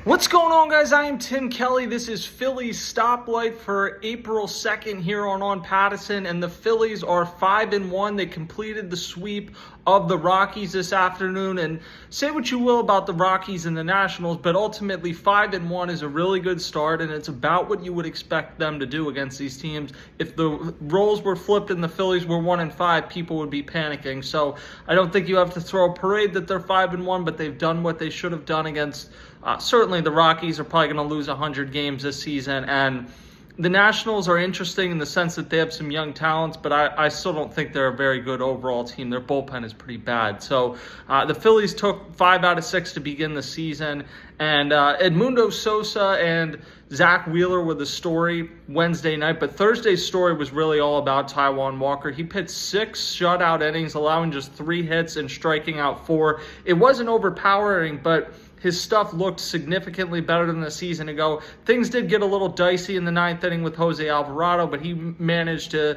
What's going on, guys? I am Tim Kelly. This is Phillies Stoplight for April 2nd here on Pattison, and the Phillies are 5-1. They completed the sweep of the Rockies this afternoon, and say what you will about the Rockies and the Nationals, but ultimately 5-1 is a really good start, and it's about what you would expect them to do against these teams. If the roles were flipped and the Phillies were 1-5, people would be panicking. So I don't think you have to throw a parade that they're 5-1, but they've done what they should have done against certainly the Rockies. Are probably going to lose 100 games this season, and the Nationals are interesting in the sense that they have some young talents, but I still don't think they're a very good overall team. Their bullpen is pretty bad. So the Phillies took 5 out of 6 to begin the season, and Edmundo Sosa and Zach Wheeler were the story Wednesday night, but Thursday's story was really all about Taijuan Walker. He pitched 6 shutout innings, allowing just 3 hits and striking out 4. It wasn't overpowering, but his stuff looked significantly better than the season ago. Things did get a little dicey in the 9th inning with Jose Alvarado, but he managed to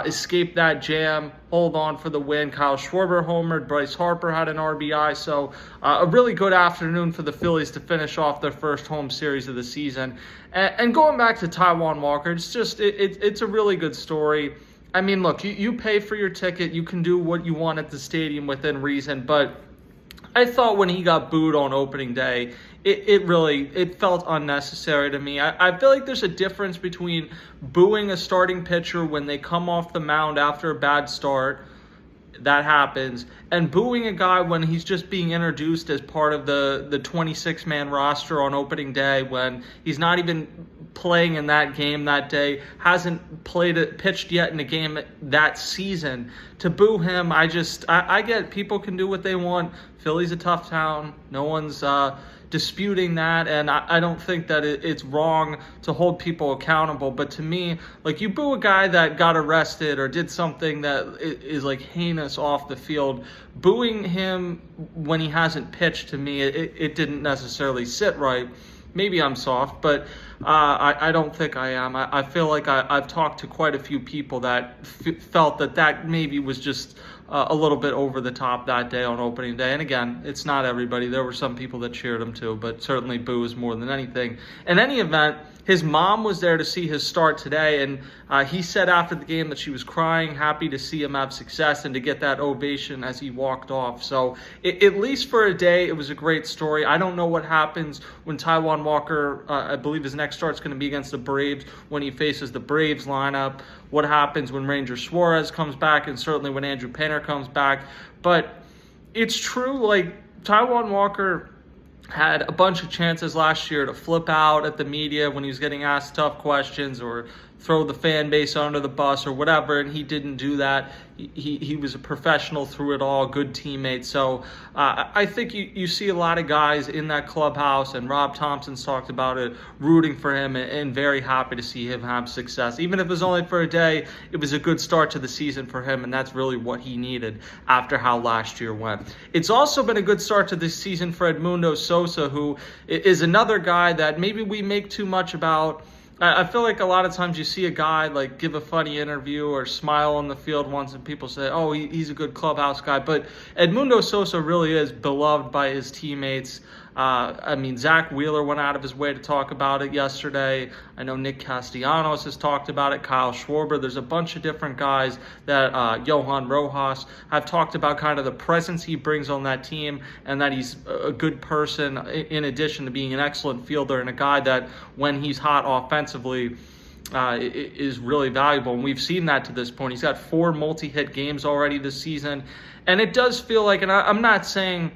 escape that jam, hold on for the win. Kyle Schwarber homered, Bryce Harper had an RBI, so a really good afternoon for the Phillies to finish off their first home series of the season. And going back to Taijuan Walker, it's a really good story. I mean, look, you pay for your ticket, you can do what you want at the stadium within reason, but I thought when he got booed on opening day, it felt unnecessary to me. I feel like there's a difference between booing a starting pitcher when they come off the mound after a bad start, that happens, and booing a guy when he's just being introduced as part of the 26-man roster on opening day, when he's not even playing in that game that day, hasn't pitched yet in a game that season. To boo him, I get people can do what they want. Philly's a tough town. No one's disputing that, and I don't think that it's wrong to hold people accountable. But to me, like, you boo a guy that got arrested or did something that is like heinous off the field. Booing him when he hasn't pitched, to me, it didn't necessarily sit right. Maybe I'm soft, but I don't think I am. I feel like I've talked to quite a few people that felt that maybe was just a little bit over the top that day on opening day. And again, it's not everybody. There were some people that cheered him too, but certainly boos more than anything. In any event, his mom was there to see his start today, and he said after the game that she was crying, happy to see him have success and to get that ovation as he walked off. So at least for a day, it was a great story. I don't know what happens when Taijuan Walker, I believe his next start's going to be against the Braves, when he faces the Braves lineup. What happens when Ranger Suarez comes back, and certainly when Andrew Painter comes back. But it's true, like, Taijuan Walker had a bunch of chances last year to flip out at the media when he was getting asked tough questions or throw the fan base under the bus or whatever, and he didn't do that. He was a professional through it all, good teammate. So I think you see a lot of guys in that clubhouse, and Rob Thompson's talked about it, rooting for him and very happy to see him have success. Even if it was only for a day, it was a good start to the season for him, and that's really what he needed after how last year went. It's also been a good start to this season for Edmundo Sosa, who is another guy that maybe we make too much about. I feel like a lot of times you see a guy like give a funny interview or smile on the field once, and people say, oh, he's a good clubhouse guy. But Edmundo Sosa really is beloved by his teammates. I mean, Zach Wheeler went out of his way to talk about it yesterday. I know Nick Castellanos has talked about it, Kyle Schwarber. There's a bunch of different guys that Johan Rojas have talked about kind of the presence he brings on that team, and that he's a good person in addition to being an excellent fielder and a guy that when he's hot offensively is really valuable. And we've seen that to this point. He's got 4 multi-hit games already this season. And it does feel like, and I'm not saying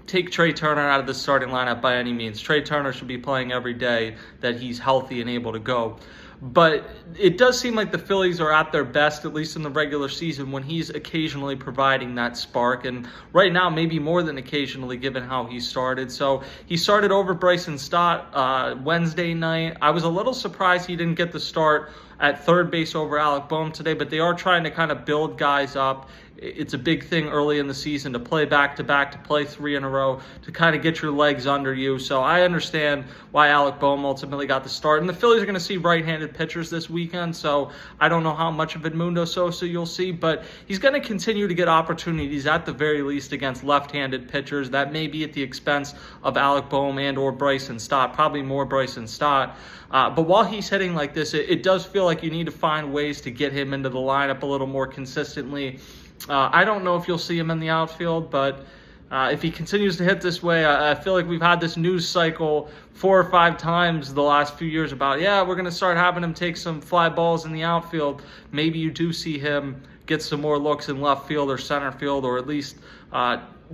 take Trey Turner out of the starting lineup by any means. Trey Turner should be playing every day that he's healthy and able to go. But it does seem like the Phillies are at their best, at least in the regular season, when he's occasionally providing that spark. And right now, maybe more than occasionally, given how he started. So he started over Bryson Stott Wednesday night. I was a little surprised he didn't get the start at third base over Alec Boehm today, but they are trying to kind of build guys up. It's a big thing early in the season to play back-to-back, to play 3 in a row, to kind of get your legs under you. So I understand why Alec Boehm ultimately got the start. And the Phillies are going to see right-handed pitchers this weekend, so I don't know how much of Edmundo Sosa you'll see, but he's going to continue to get opportunities at the very least against left-handed pitchers. That may be at the expense of Alec Boehm and or Bryson Stott, probably more Bryson Stott. But while he's hitting like this, it does feel like you need to find ways to get him into the lineup a little more consistently. I don't know if you'll see him in the outfield, but if he continues to hit this way, I feel like we've had this news cycle 4 or 5 times the last few years about, we're going to start having him take some fly balls in the outfield. Maybe you do see him get some more looks in left field or center field, or at least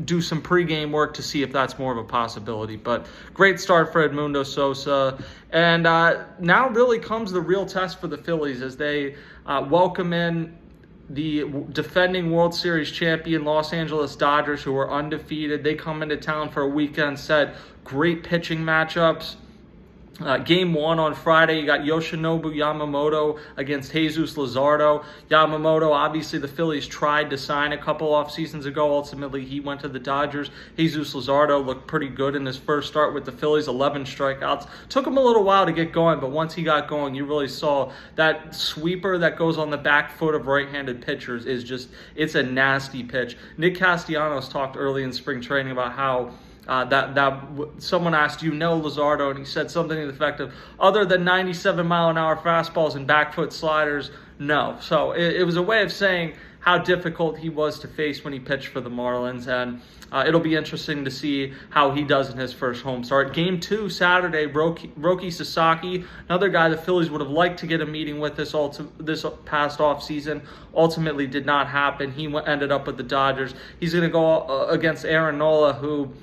do some pregame work to see if that's more of a possibility. But great start for Edmundo Sosa. And now really comes the real test for the Phillies as they welcome in the defending World Series champion Los Angeles Dodgers, who are undefeated. They come into town for a weekend set. Great pitching matchups. Game 1 on Friday, you got Yoshinobu Yamamoto against Jesus Luzardo. Yamamoto, obviously the Phillies tried to sign a couple off seasons ago. Ultimately, he went to the Dodgers. Jesus Luzardo looked pretty good in his first start with the Phillies, 11 strikeouts. Took him a little while to get going, but once he got going, you really saw that sweeper that goes on the back foot of right-handed pitchers it's a nasty pitch. Nick Castellanos talked early in spring training about how someone asked, Luzardo, and he said something to the effect of, other than 97-mile-an-hour fastballs and back foot sliders, no. So it was a way of saying how difficult he was to face when he pitched for the Marlins, and it'll be interesting to see how he does in his first home start. Game 2 Saturday, Roki Sasaki, another guy the Phillies would have liked to get a meeting with this past offseason, ultimately did not happen. He ended up with the Dodgers. He's going to go against Aaron Nola, who,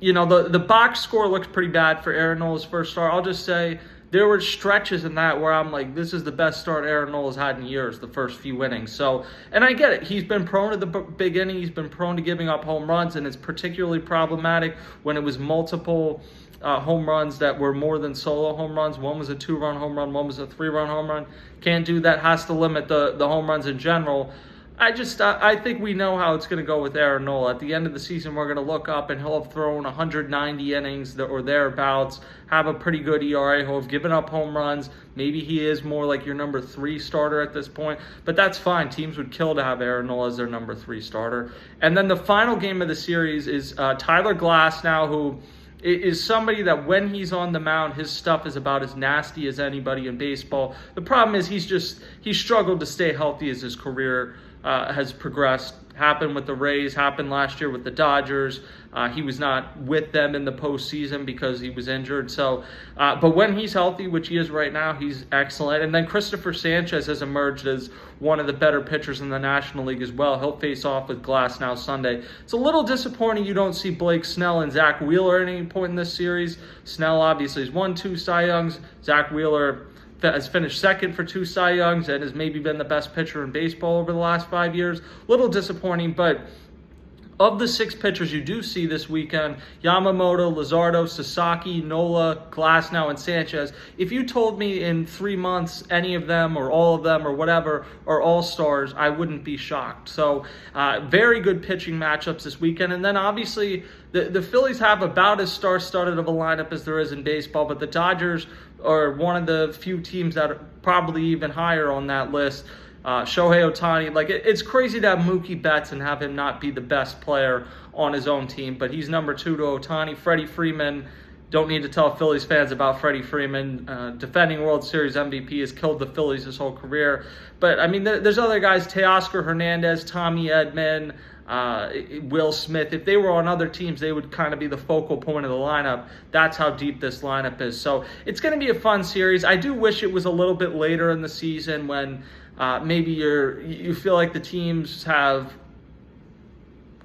the box score looks pretty bad for Aaron Nola's first start. I'll just say there were stretches in that where I'm like, this is the best start Aaron Nola's had in years, the first few innings. So, and I get it. He's been prone to the big inning. He's been prone to giving up home runs, and it's particularly problematic when it was multiple home runs that were more than solo home runs. One was a 2-run home run, one was a 3-run home run. Can't do that. Has to limit the home runs in general. I think we know how it's going to go with Aaron Nola. At the end of the season, we're going to look up and he'll have thrown 190 innings or thereabouts, have a pretty good ERA. He'll have given up home runs. Maybe he is more like your number 3 starter at this point, but that's fine. Teams would kill to have Aaron Nola as their number 3 starter. And then the final game of the series is Tyler Glasnow, who is somebody that when he's on the mound, his stuff is about as nasty as anybody in baseball. The problem is he's struggled to stay healthy as his career has progressed. Happened with the Rays, happened last year with the Dodgers. He was not with them in the postseason because he was injured. So, but when he's healthy, which he is right now, he's excellent. And then Christopher Sanchez has emerged as one of the better pitchers in the National League as well. He'll face off with Glasnow Sunday. It's a little disappointing you don't see Blake Snell and Zach Wheeler at any point in this series. Snell obviously has won 2 Cy Youngs. Zach Wheeler has finished second for 2 Cy Youngs and has maybe been the best pitcher in baseball over the last 5 years. Little disappointing, but of the 6 pitchers you do see this weekend, Yamamoto, Luzardo, Sasaki, Nola, Glasnow, and Sanchez, if you told me in 3 months any of them or all of them or whatever are all-stars, I wouldn't be shocked. So very good pitching matchups this weekend. And then obviously the Phillies have about as star-studded of a lineup as there is in baseball, but the Dodgers are one of the few teams that are probably even higher on that list. Shohei Ohtani, it's crazy to have Mookie Betts and have him not be the best player on his own team, but he's number 2 to Ohtani. Freddie Freeman, don't need to tell Phillies fans about Freddie Freeman. Defending World Series MVP, has killed the Phillies his whole career. But, I mean, there's other guys, Teoscar Hernandez, Tommy Edman, Will Smith. If they were on other teams, they would kind of be the focal point of the lineup. That's how deep this lineup is. So it's going to be a fun series. I do wish it was a little bit later in the season when maybe you feel like the teams have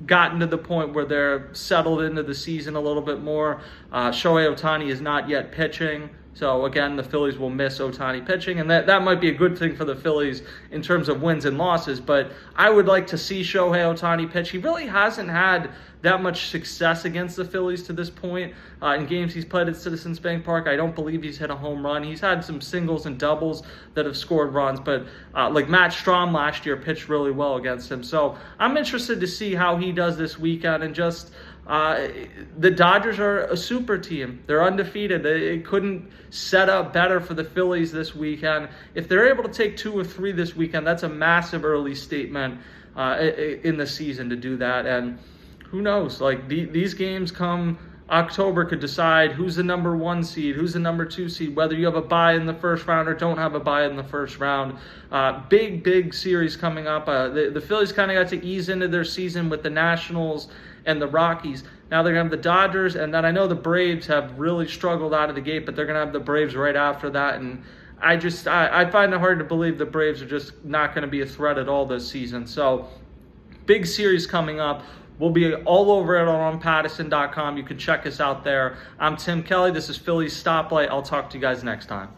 gotten to the point where they're settled into the season a little bit more. Shohei Ohtani is not yet pitching, So again, the Phillies will miss Ohtani pitching, and that might be a good thing for the Phillies in terms of wins and losses. But I would like to see Shohei Ohtani pitch. He really hasn't had that much success against the Phillies to this point. In games he's played at Citizens Bank Park, I don't believe he's hit a home run. He's had some singles and doubles that have scored runs, but like Matt Strahm last year pitched really well against him. So I'm interested to see how he does this weekend. And just the Dodgers are a super team. They're undefeated. It couldn't set up better for the Phillies this weekend. If they're able to take 2 or 3 this weekend, that's a massive early statement in the season to do that. And who knows? Like these games come October could decide who's the number 1 seed, who's the number 2 seed, whether you have a bye in the first round or don't have a bye in the first round. Big series coming up. The Phillies kind of got to ease into their season with the Nationals and the Rockies. Now they're going to have the Dodgers, and then I know the Braves have really struggled out of the gate, but they're going to have the Braves right after that. And I find it hard to believe the Braves are just not going to be a threat at all this season. So big series coming up. We'll be all over it on Pattison.com. You can check us out there. I'm Tim Kelly. This is Phillies Stoplight. I'll talk to you guys next time.